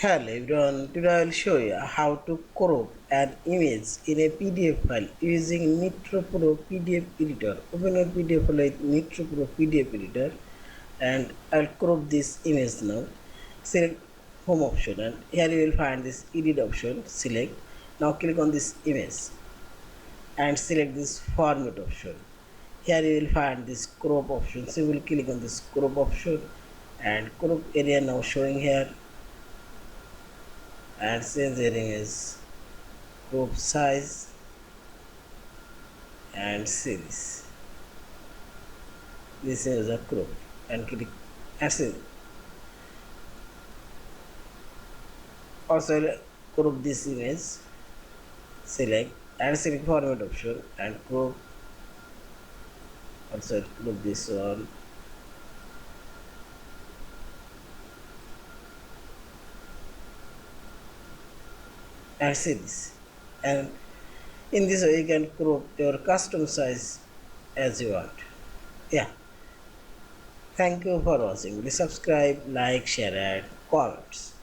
Hello everyone, today I will show you how to crop an image in a PDF file using Nitro Pro PDF Editor. Open your PDF file with Nitro Pro PDF Editor and I'll crop this image now. Select home option and here you will find this edit option. Select. Now click on this image and select this format option. Here you will find this crop option. So you will click on this crop option and crop area now showing here and change the image crop size and series. This is a crop and click and see. Also crop this image, select and select format option and crop. Also crop this one and see this, and in this way you can crop your custom size as you want. Yeah, thank you for watching. Please subscribe, like, share and comments.